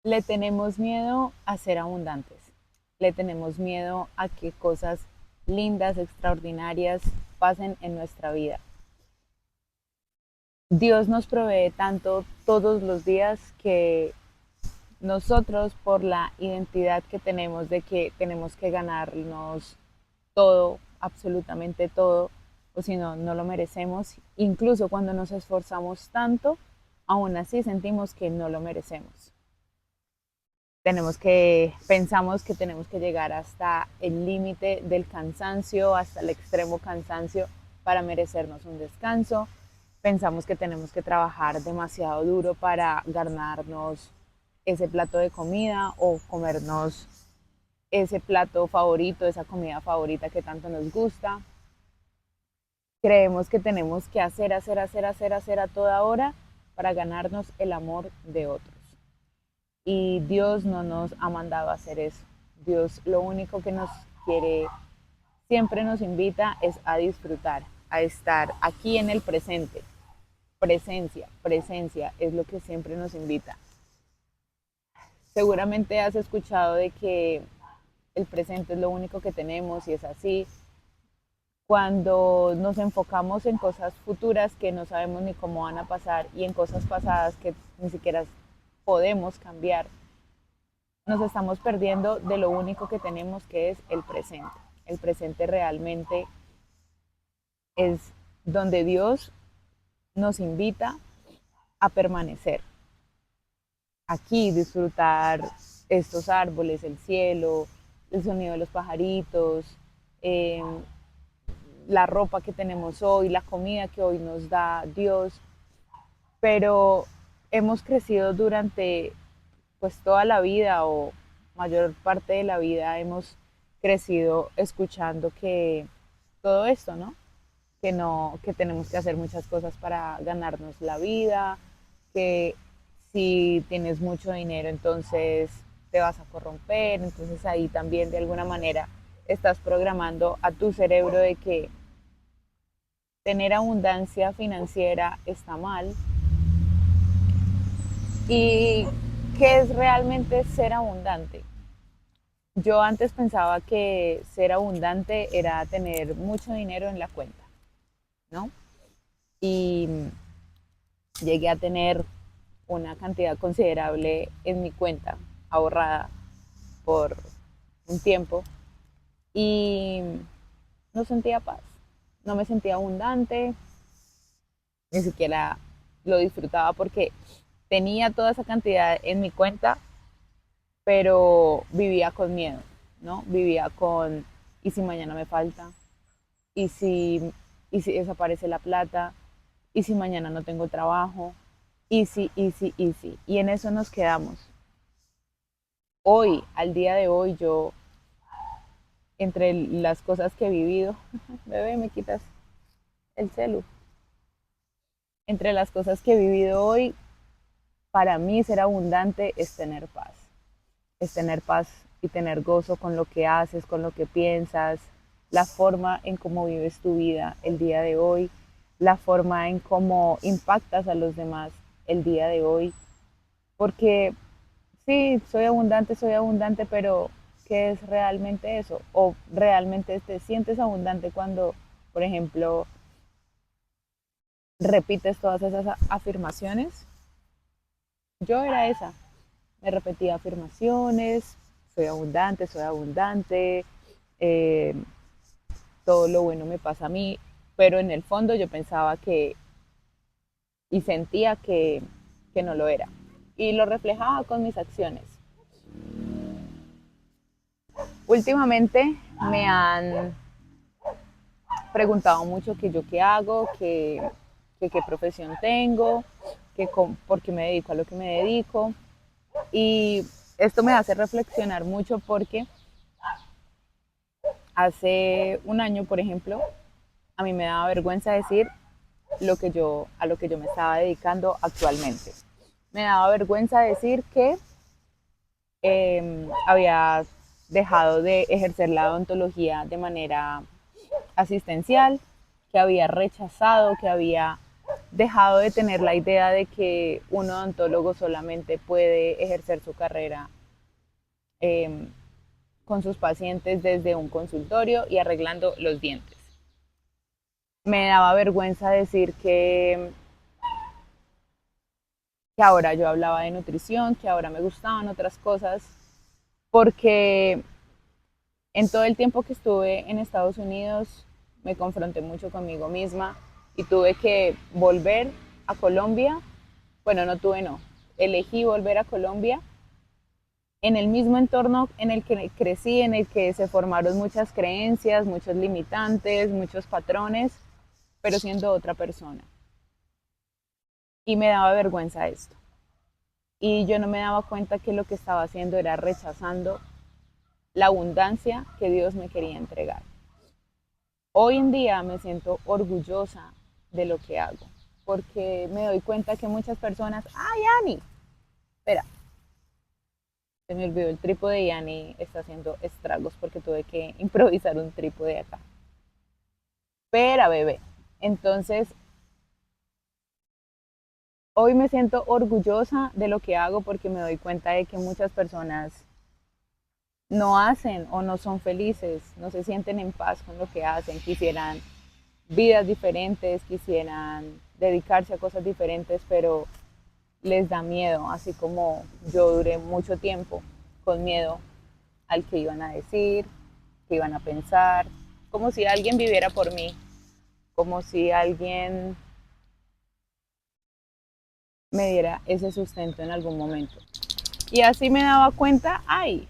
Le tenemos miedo a ser abundantes. Le tenemos miedo a que cosas lindas, extraordinarias pasen en nuestra vida. Dios nos provee tanto todos los días que nosotros, por la identidad que tenemos de que tenemos que ganarnos todo, absolutamente todo, o si no, no lo merecemos, incluso cuando nos esforzamos tanto, aún así sentimos que no lo merecemos. Pensamos que tenemos que llegar hasta el límite del cansancio, hasta el extremo cansancio para merecernos un descanso. Pensamos que tenemos que trabajar demasiado duro para ganarnos ese plato de comida o comernos ese plato favorito, esa comida favorita que tanto nos gusta. Creemos que tenemos que hacer a toda hora para ganarnos el amor de otros. Y Dios no nos ha mandado a hacer eso. Dios lo único que nos quiere, siempre nos invita es a disfrutar, a estar aquí en el presente. Presencia es lo que siempre nos invita. Seguramente has escuchado de que el presente es lo único que tenemos y es así. Cuando nos enfocamos en cosas futuras que no sabemos ni cómo van a pasar y en cosas pasadas que ni siquiera podemos cambiar, nos estamos perdiendo de lo único que tenemos, que es el presente. El presente realmente es donde Dios nos invita a permanecer. Aquí disfrutar estos árboles, el cielo, el sonido de los pajaritos, eh, la ropa que tenemos hoy, la comida que hoy nos da Dios, pero hemos crecido durante pues toda la vida o mayor parte de la vida hemos crecido escuchando que todo esto, ¿no? Que tenemos que hacer muchas cosas para ganarnos la vida, que si tienes mucho dinero entonces te vas a corromper, entonces ahí también de alguna manera estás programando a tu cerebro de que tener abundancia financiera está mal. ¿Y qué es realmente ser abundante? Yo antes pensaba que ser abundante era tener mucho dinero en la cuenta, ¿no? Y llegué a tener una cantidad considerable en mi cuenta ahorrada por un tiempo y no sentía paz, no me sentía abundante, ni siquiera lo disfrutaba porque tenía toda esa cantidad en mi cuenta, pero vivía con miedo, ¿no? Vivía con, ¿y si mañana me falta? ¿Y si, y si desaparece la plata? ¿Y si mañana no tengo trabajo? ¿Y si? Y en eso nos quedamos. Hoy, al día de hoy, yo, entre las cosas que he vivido, bebé, me quitas el celu. Entre las cosas que he vivido hoy, para mí ser abundante es tener paz. Es tener paz y tener gozo con lo que haces, con lo que piensas, la forma en cómo vives tu vida el día de hoy, la forma en cómo impactas a los demás el día de hoy. Porque sí, soy abundante, pero ¿qué es realmente eso? ¿O realmente te sientes abundante cuando, por ejemplo, repites todas esas afirmaciones? Yo era esa, me repetía afirmaciones, soy abundante, eh, todo lo bueno me pasa a mí, pero en el fondo yo pensaba que y sentía que no lo era. Y lo reflejaba con mis acciones. Últimamente me han preguntado mucho que yo qué hago, que qué profesión tengo, por qué me dedico a lo que me dedico. Y esto me hace reflexionar mucho porque hace un año, por ejemplo, a mí me daba vergüenza decir a lo que yo me estaba dedicando actualmente. Me daba vergüenza decir que había dejado de ejercer la odontología de manera asistencial, que había rechazado, que había dejado de tener la idea de que un odontólogo solamente puede ejercer su carrera eh, con sus pacientes desde un consultorio y arreglando los dientes. Me daba vergüenza decir que ahora yo hablaba de nutrición, que ahora me gustaban otras cosas, porque en todo el tiempo que estuve en Estados Unidos me confronté mucho conmigo misma y tuve que volver a Colombia. Bueno, no tuve, no. Elegí volver a Colombia en el mismo entorno en el que crecí, en el que se formaron muchas creencias, muchos limitantes, muchos patrones, pero siendo otra persona. Y me daba vergüenza esto. Y yo no me daba cuenta que lo que estaba haciendo era rechazando la abundancia que Dios me quería entregar. Hoy en día me siento orgullosa de lo que hago, porque me doy cuenta que muchas personas, ¡ay, Ani! Espera, se me olvidó el trípode y Ani está haciendo estragos porque tuve que improvisar un trípode acá. Espera, bebé. Entonces, hoy me siento orgullosa de lo que hago porque me doy cuenta de que muchas personas no hacen o no son felices, no se sienten en paz con lo que hacen, quisieran vidas diferentes, quisieran dedicarse a cosas diferentes, pero les da miedo, así como yo duré mucho tiempo con miedo al que iban a decir, que iban a pensar, como si alguien viviera por mí, como si alguien me diera ese sustento en algún momento. Y así me daba cuenta, ay,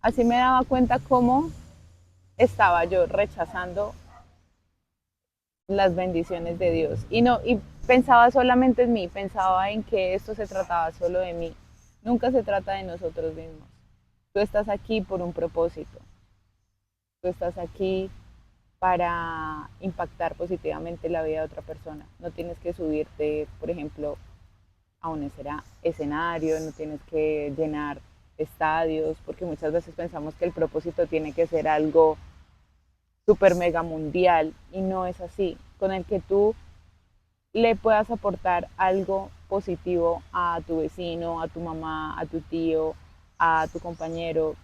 así me daba cuenta cómo estaba yo rechazando las bendiciones de Dios. Y pensaba solamente en mí, pensaba en que esto se trataba solo de mí. Nunca se trata de nosotros mismos. Tú estás aquí por un propósito. Tú estás aquí para impactar positivamente la vida de otra persona. No tienes que subirte, por ejemplo, a un escenario, no tienes que llenar estadios, porque muchas veces pensamos que el propósito tiene que ser algo super mega mundial y no es así. Con el que tú le puedas aportar algo positivo a tu vecino, a tu mamá, a tu tío, a tu compañero,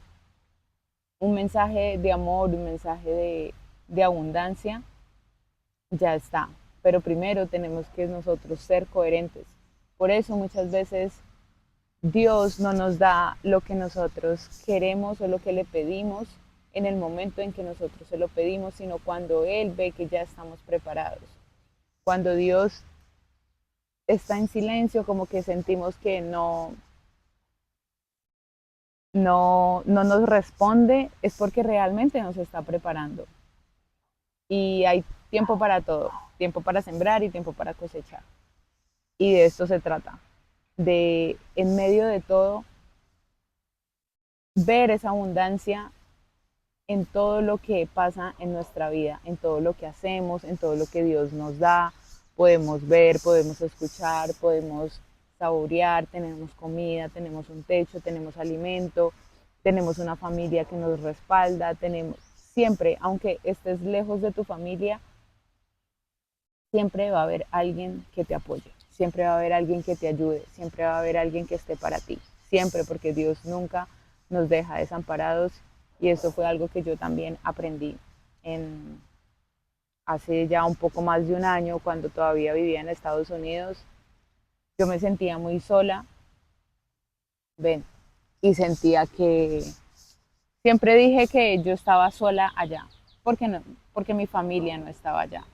un mensaje de amor, un mensaje de abundancia, ya está. Pero primero tenemos que nosotros ser coherentes. Por eso muchas veces Dios no nos da lo que nosotros queremos o lo que le pedimos en el momento en que nosotros se lo pedimos, sino cuando Él ve que ya estamos preparados. Cuando Dios está en silencio, como que sentimos que no nos responde, es porque realmente nos está preparando. Y hay tiempo para todo, tiempo para sembrar y tiempo para cosechar. Y de esto se trata, de en medio de todo, ver esa abundancia en todo lo que pasa en nuestra vida, en todo lo que hacemos, en todo lo que Dios nos da. Podemos ver, podemos escuchar, podemos saborear, tenemos comida, tenemos un techo, tenemos alimento, tenemos una familia que nos respalda, tenemos siempre, aunque estés lejos de tu familia, siempre va a haber alguien que te apoye, siempre va a haber alguien que te ayude, siempre va a haber alguien que esté para ti, siempre, porque Dios nunca nos deja desamparados y eso fue algo que yo también aprendí en, hace ya un poco más de un año, cuando todavía vivía en Estados Unidos. Yo me sentía muy sola, ven, y sentía que siempre dije que yo estaba sola allá, porque no, porque mi familia no estaba allá.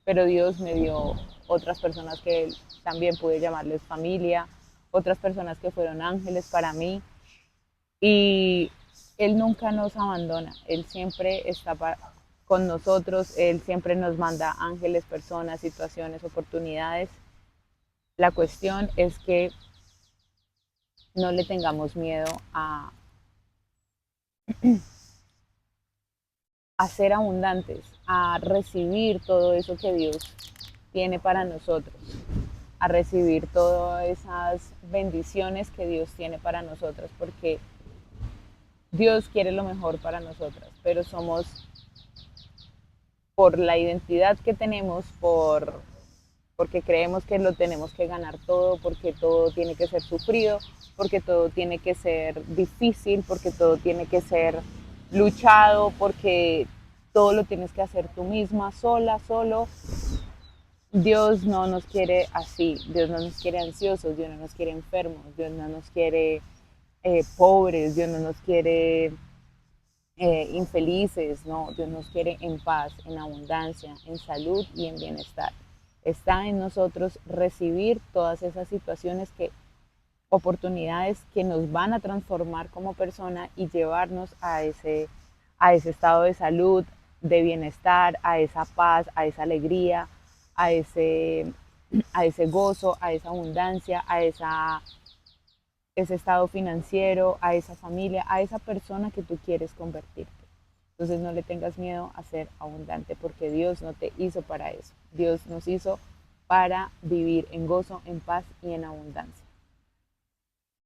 Pero Dios me dio otras personas que también pude llamarles familia, otras personas que fueron ángeles para mí y Él nunca nos abandona, Él siempre está con nosotros, Él siempre nos manda ángeles, personas, situaciones, oportunidades. La cuestión es que no le tengamos miedo a ser abundantes, a recibir todo eso que Dios tiene para nosotros, a recibir todas esas bendiciones que Dios tiene para nosotros, porque Dios quiere lo mejor para nosotras, pero somos, por la identidad que tenemos, por porque creemos que lo tenemos que ganar todo, porque todo tiene que ser sufrido, porque todo tiene que ser difícil, porque todo tiene que ser luchado, porque todo lo tienes que hacer tú misma, sola, solo. Dios no nos quiere así, Dios no nos quiere ansiosos, Dios no nos quiere enfermos, Dios no nos quiere pobres, Dios no nos quiere infelices, no, Dios nos quiere en paz, en abundancia, en salud y en bienestar. Está en nosotros recibir todas esas situaciones oportunidades que nos van a transformar como persona y llevarnos a ese estado de salud, de bienestar, a esa paz, a esa alegría, a ese, a ese gozo, a esa abundancia, ese estado financiero, a esa familia, a esa persona que tú quieres convertirte. Entonces no le tengas miedo a ser abundante porque Dios no te hizo para eso. Dios nos hizo para vivir en gozo, en paz y en abundancia.